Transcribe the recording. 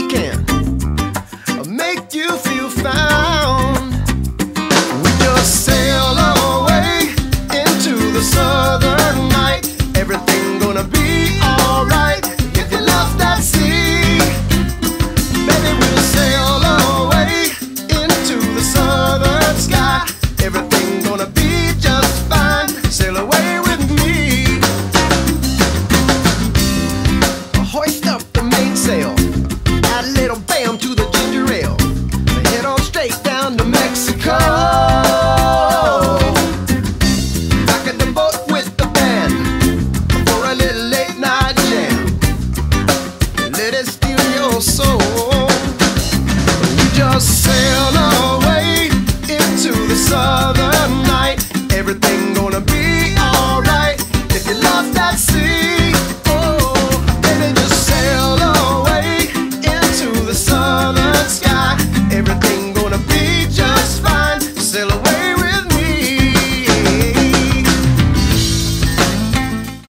weekend make you feel found. We just sail away into the southern night. Everything gonna be alright if you love that sea. Baby, we'll sail away into the southern sky. Everything gonna be just fine. Sail away with me. Hoist up the mainsail, add a little bam to the ginger ale. Head on straight down to Mexico. Back at the boat with the band for a little late night jam. Let it steal your soul. We just sail away into the southern